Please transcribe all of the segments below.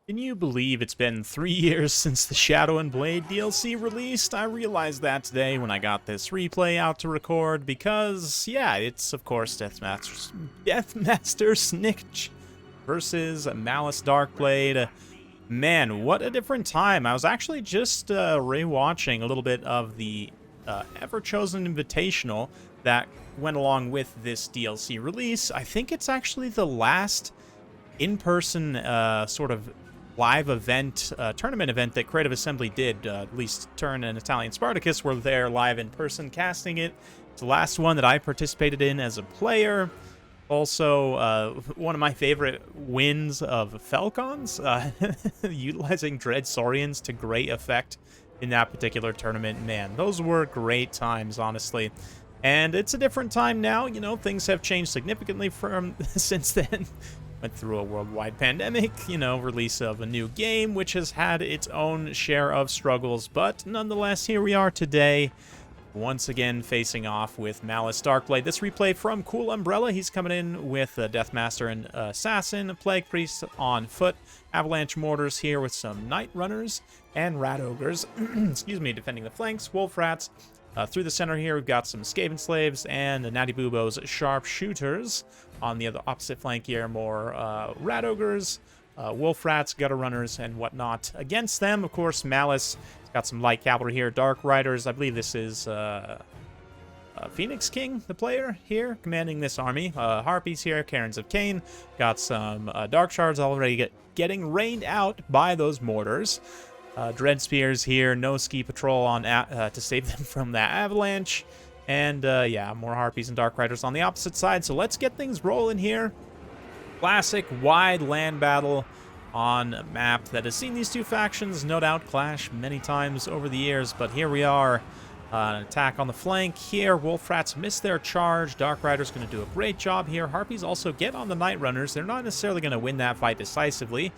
Can you believe it's been 3 years since the Shadow and Blade DLC released? I realized that today when I got this replay out to record because, yeah, it's of course Deathmaster Snitch versus Malice Darkblade. Man, what a different time. I was actually just rewatching a little bit of the Ever-Chosen Invitational that went along with this DLC release. I think it's actually the last in-person sort of live event, tournament event that Creative Assembly did. At least Turn and Italian Spartacus were there live in person casting it. It's the last one that I participated in as a player. Also, one of my favorite wins of Falcons, utilizing Dread Saurians to great effect in that particular tournament. Man, those were great times, honestly. And it's a different time now. You know, things have changed significantly from since then. Went through a worldwide pandemic, you know, release of a new game, which has had its own share of struggles. But nonetheless, here we are today, once again facing off with Malice Darkblade. This replay from Cool Umbrella. He's coming in with a Deathmaster and Assassin, Plague Priest on foot, Avalanche Mortars here with some Night Runners and Rat Ogres, excuse me, defending the flanks, Wolf Rats. Through the center here, we've got some Skaven Slaves and the Natty Boobo's Sharpshooters. On the other opposite flank here, more Rat Ogres, Wolf Rats, Gutter Runners, and whatnot. Against them, of course, Malice. He's got some light cavalry here, Dark Riders. I believe this is Phoenix King, the player here, commanding this army. Harpies here, Karens of Cain. Got some Dark Shards already getting rained out by those mortars. Dread Spears here, no ski patrol on to save them from that avalanche. And yeah, more Harpies and Dark Riders on the opposite side. So let's get things rolling here. Classic wide land battle on a map that has seen these two factions no doubt clash many times over the years. But here we are. An attack on the flank here. Wolf Rats miss their charge. Dark Rider's going to do a great job here. Harpies also get on the Night Runners. They're not necessarily going to win that fight decisively.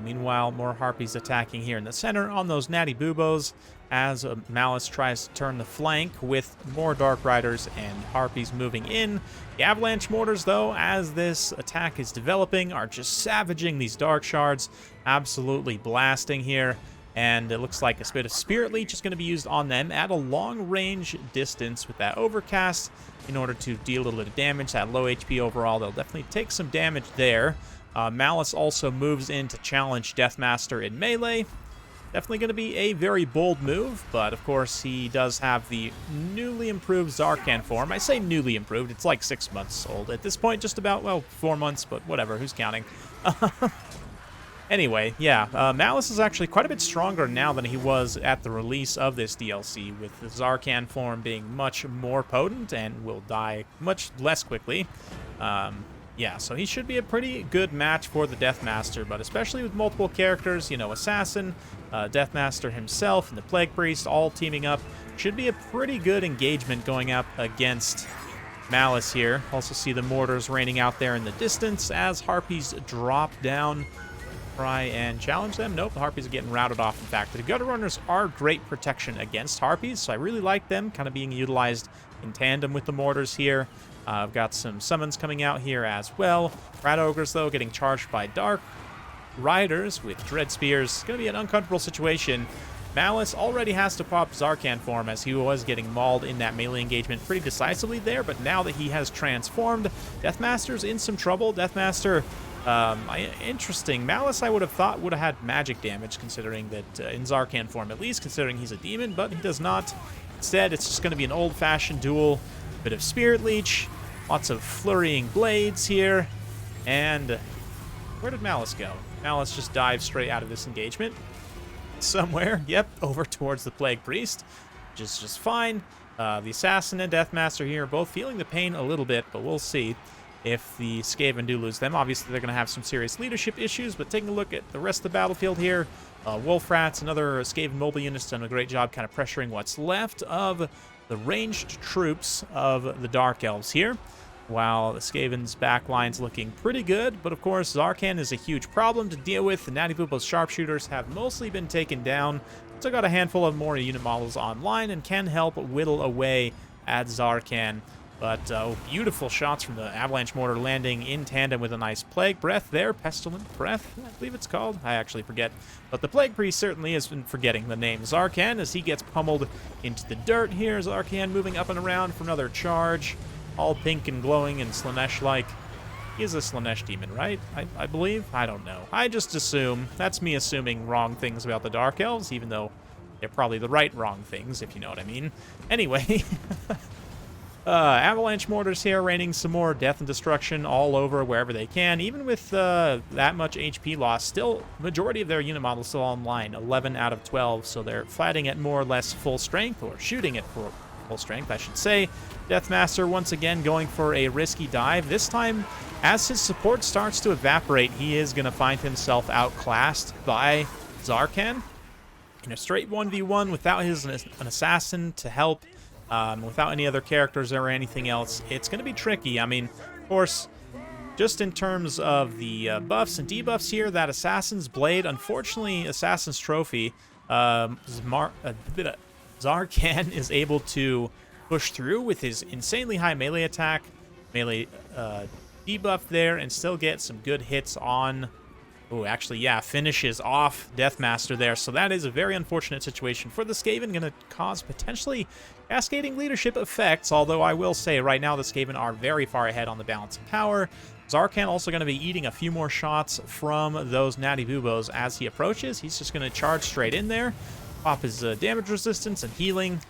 Meanwhile, more Harpies attacking here in the center on those Natty Boobos as Malice tries to turn the flank with more Dark Riders and Harpies moving in. The Avalanche Mortars, though, as this attack is developing, are just savaging these Dark Shards, absolutely blasting here. And it looks like a bit of Spirit Leech is going to be used on them at a long-range distance with that Overcast in order to deal a little bit of damage. That low HP overall, they'll definitely take some damage there. Malice also moves in to challenge Deathmaster in melee. Definitely going to be a very bold move, but of course he does have the newly improved Zarkan form. I say newly improved, it's like 6 months old at this point, just about, well, 4 months, but whatever, who's counting? Anyway, yeah, Malice is actually quite a bit stronger now than he was at the release of this DLC, with the Zarkan form being much more potent and will die much less quickly. Yeah, so he should be a pretty good match for the Deathmaster, but especially with multiple characters, you know, Assassin, Deathmaster himself, and the Plague Priest all teaming up, should be a pretty good engagement going up against Malice here. Also see the mortars raining out there in the distance as Harpies drop down. Try and challenge them. Nope, the Harpies are getting routed off. In fact, the Gutter Runners are great protection against Harpies, so I really like them kind of being utilized in tandem with the mortars here. I've got some summons coming out here as well. Rat Ogres, though, getting charged by Dark Riders with Dread Spears. It's going to be an uncomfortable situation. Malice already has to pop Zarkan form as he was getting mauled in that melee engagement pretty decisively there, but now that he has transformed, Deathmaster's in some trouble. Deathmaster, interesting. Malice, I would have thought, would have had magic damage, considering that in Zarkan form, at least, considering he's a demon, but he does not. Instead, it's just going to be an old-fashioned duel. Bit of Spirit Leech, lots of flurrying blades here, and where did Malice go? Malice just dives straight out of this engagement. Somewhere, yep, over towards the Plague Priest, which is just fine. The Assassin and Deathmaster here are both feeling the pain a little bit, but we'll see if the Skaven do lose them. Obviously, they're going to have some serious leadership issues, but taking a look at the rest of the battlefield here, Wolf Rats and other Skaven mobile units done a great job kind of pressuring what's left of the ranged troops of the Dark Elves here, while the Skaven's backline's looking pretty good, but of course Zarkan is a huge problem to deal with. The Natty Boobo's Sharpshooters have mostly been taken down, so got a handful of more unit models online and can help whittle away at Zarkan. But beautiful shots from the Avalanche Mortar landing in tandem with a nice Plague Breath there. Pestilent Breath, I believe it's called. I actually forget. But the Plague Priest certainly has been forgetting the name. Zarkan, as he gets pummeled into the dirt here. Zarkan moving up and around for another charge. All pink and glowing and Slanesh-like. He is a Slanesh demon, right? I believe? I don't know. I just assume. That's me assuming wrong things about the Dark Elves, even though they're probably the right wrong things, if you know what I mean. Anyway... Avalanche Mortars here, raining some more death and destruction all over wherever they can. Even with that much HP loss, still, majority of their unit models still online, 11 out of 12, so they're flatting at more or less full strength, or shooting at full strength, I should say. Deathmaster, once again, going for a risky dive. This time, as his support starts to evaporate, he is going to find himself outclassed by Zarkan. In a straight 1v1 without an assassin to help, without any other characters or anything else, it's going to be tricky. I mean, of course, just in terms of the buffs and debuffs here, that Assassin's Blade, unfortunately, Assassin's Trophy, Zarkan is able to push through with his insanely high melee attack, melee debuff there, and still get some good hits on... Oh, actually, yeah, finishes off Deathmaster there. So that is a very unfortunate situation for the Skaven, going to cause potentially cascading leadership effects, although I will say right now the Skaven are very far ahead on the balance of power. Zarkan also going to be eating a few more shots from those Natty Bubos as he approaches. He's just going to charge straight in there, pop his damage resistance and healing,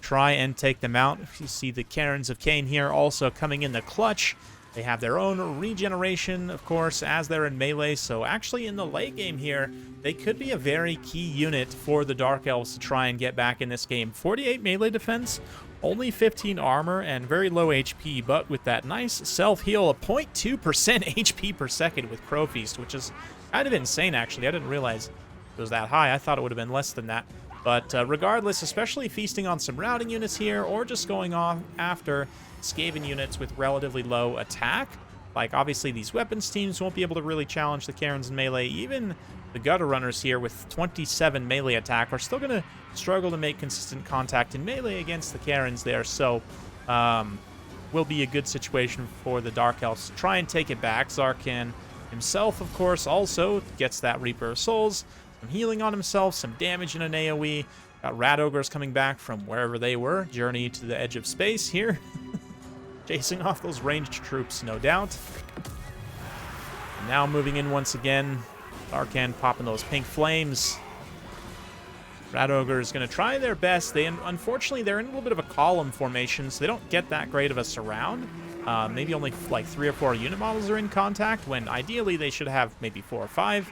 try and take them out. You see the Karens of Cain here also coming in the clutch. They have their own regeneration, of course, as they're in melee, so actually in the late game here, they could be a very key unit for the Dark Elves to try and get back in this game. 48 melee defense, only 15 armor, and very low HP, but with that nice self-heal, a 0.2% HP per second with Crow Feast, which is kind of insane, actually. I didn't realize it was that high. I thought it would have been less than that. But regardless, especially feasting on some routing units here, or just going off after Skaven units with relatively low attack. Like, obviously, these weapons teams won't be able to really challenge the Karens in melee. Even the Gutter Runners here with 27 melee attack are still going to struggle to make consistent contact in melee against the Karens there. So, will be a good situation for the Dark Elves to try and take it back. Zarkan himself, of course, also gets that Reaper of Souls. Some healing on himself, some damage in an AoE. Got Rat Ogres coming back from wherever they were. Journey to the edge of space here. Chasing off those ranged troops, no doubt. Now moving in once again. Zarkan popping those pink flames. Rat Ogre is going to try their best. Unfortunately, they're in a little bit of a column formation, so they don't get that great of a surround. Maybe only like 3 or 4 unit models are in contact, when ideally they should have maybe 4 or 5.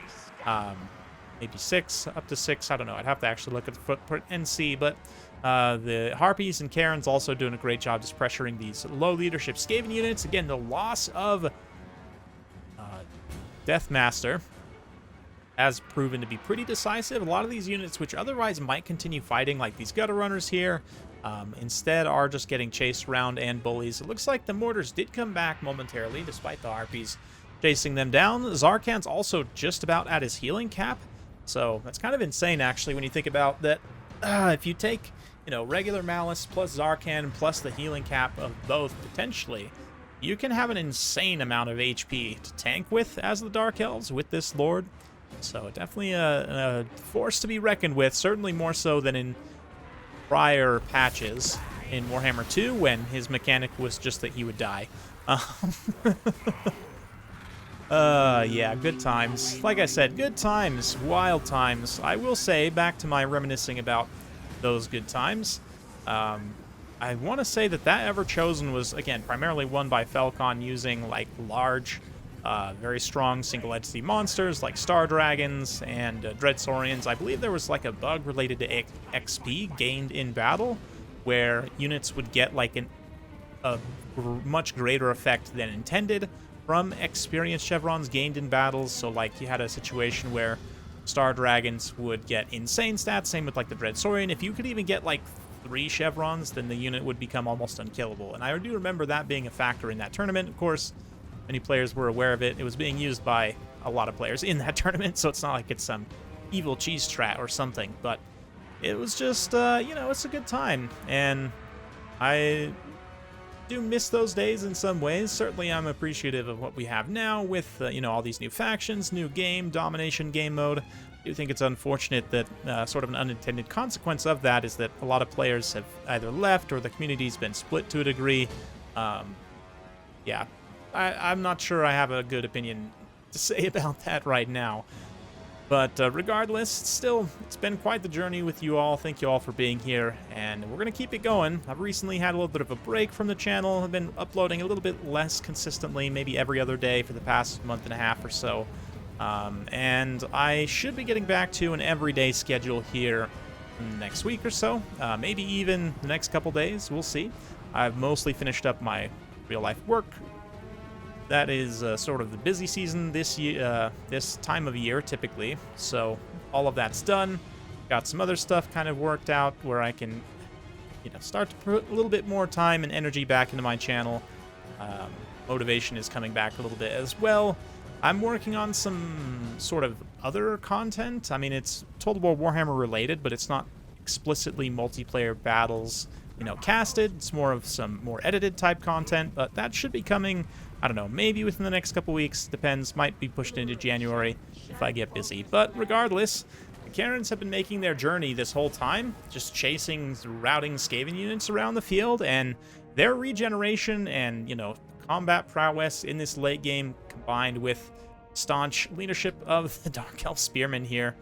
Maybe 6, up to 6. I don't know. I'd have to actually look at the footprint and see, but... the Harpies and Karens also doing a great job just pressuring these low leadership Skaven units. Again, the loss of Deathmaster has proven to be pretty decisive. A lot of these units, which otherwise might continue fighting, like these Gutter Runners here, instead are just getting chased around and bullies. It looks like the Mortars did come back momentarily, despite the Harpies chasing them down. Zarkan's also just about at his healing cap, so that's kind of insane, actually, when you think about that. If you take... regular Malice plus Zarkan plus the healing cap of both, potentially, you can have an insane amount of HP to tank with as the Dark Elves with this Lord. So definitely a force to be reckoned with, certainly more so than in prior patches in Warhammer 2 when his mechanic was just that he would die. Yeah, good times. Like I said, good times, wild times. I will say, back to my reminiscing about those good times, I want to say that Ever-Chosen was, again, primarily won by Falcon using, like, large, very strong single-entity monsters like Star Dragons and Dreadsaurians. I believe there was, like, a bug related to XP gained in battle, where units would get, like, a much greater effect than intended from experience chevrons gained in battles. So, like, you had a situation where Star Dragons would get insane stats, same with like the Dreadsaurian. If you could even get like 3 chevrons, then the unit would become almost unkillable. And I do remember that being a factor in that tournament. Of course, many players were aware of it. It was being used by a lot of players in that tournament, so it's not like it's some evil cheese strat or something. But it was just, it's a good time. And I do miss those days in some ways. Certainly I'm appreciative of what we have now with, you know, all these new factions, new game, domination game mode. I do think it's unfortunate that sort of an unintended consequence of that is that a lot of players have either left or the community's been split to a degree. Yeah, I'm not sure I have a good opinion to say about that right now. But regardless, still, it's been quite the journey with you all. Thank you all for being here, and we're going to keep it going. I've recently had a little bit of a break from the channel. I've been uploading a little bit less consistently, maybe every other day for the past month and a half or so. And I should be getting back to an everyday schedule here next week or so, maybe even the next couple days. We'll see. I've mostly finished up my real-life work. That is sort of the busy season this year, this time of year, typically. So all of that's done. Got some other stuff kind of worked out where I can, you know, start to put a little bit more time and energy back into my channel. Motivation is coming back a little bit as well. I'm working on some sort of other content. I mean, it's Total War Warhammer related, but it's not explicitly multiplayer battles, you know, casted. It's more of some more edited type content, but that should be coming, I don't know, maybe within the next couple weeks. Depends. Might be pushed into January if I get busy. But regardless, the Karens have been making their journey this whole time, just chasing, routing Skaven units around the field, and their regeneration and, you know, combat prowess in this late game, combined with staunch leadership of the Dark Elf Spearmen here,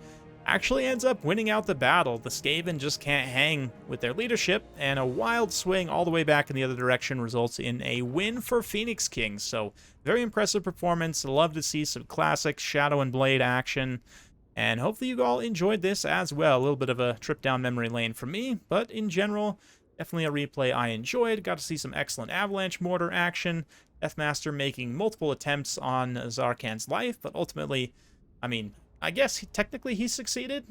actually ends up winning out the battle. The Skaven just can't hang with their leadership, and a wild swing all the way back in the other direction results in a win for Phoenix Kings. So, very impressive performance. Love to see some classic Shadow and Blade action, and hopefully you all enjoyed this as well. A little bit of a trip down memory lane for me, but in general, definitely a replay I enjoyed. Got to see some excellent Avalanche Mortar action. Deathmaster making multiple attempts on Zarkan's life, but ultimately, I mean, I guess technically he succeeded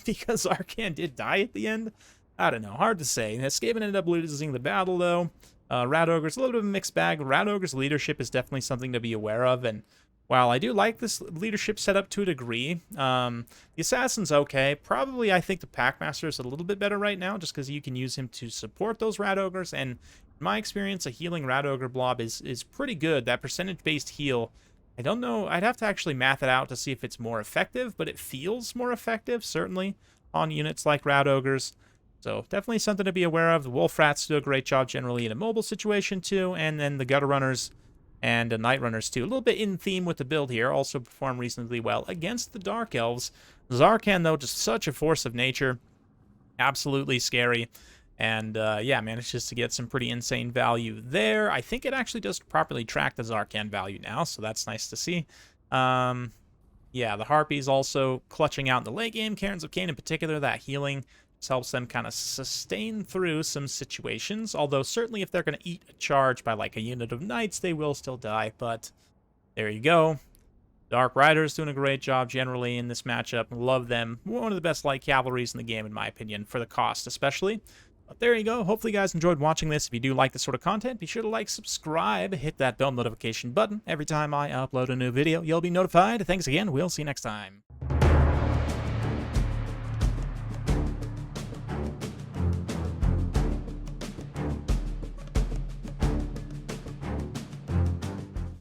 because Zarkan did die at the end. I don't know, hard to say. Skaven ended up losing the battle, though. Rat Ogre's a little bit of a mixed bag. Rat Ogre's leadership is definitely something to be aware of, and while I do like this leadership setup to a degree, the Assassin's okay. Probably, I think the Packmaster is a little bit better right now, just because you can use him to support those Rat Ogres, and in my experience, a healing Rat Ogre blob is pretty good. That percentage-based heal, I don't know, I'd have to actually math it out to see if it's more effective, but it feels more effective, certainly, on units like Rat Ogres. So definitely something to be aware of. The Wolf Rats do a great job generally in a mobile situation, too, and then the Gutter Runners and the Night Runners, too. A little bit in theme with the build here, also perform reasonably well against the Dark Elves. Zarkan, though, just such a force of nature. Absolutely scary. And, yeah, manages to get some pretty insane value there. I think it actually does properly track the Zarkan value now, so that's nice to see. Yeah, the Harpies also clutching out in the late game. Cairns of Cain in particular, that healing just helps them kind of sustain through some situations. Although, certainly if they're going to eat a charge by, like, a unit of Knights, they will still die. But there you go. Dark Riders doing a great job generally in this matchup. Love them. One of the best light cavalries in the game, in my opinion, for the cost especially. But there you go. Hopefully you guys enjoyed watching this. If you do like this sort of content, be sure to like, subscribe, hit that bell notification button. Every time I upload a new video, you'll be notified. Thanks again. We'll see you next time.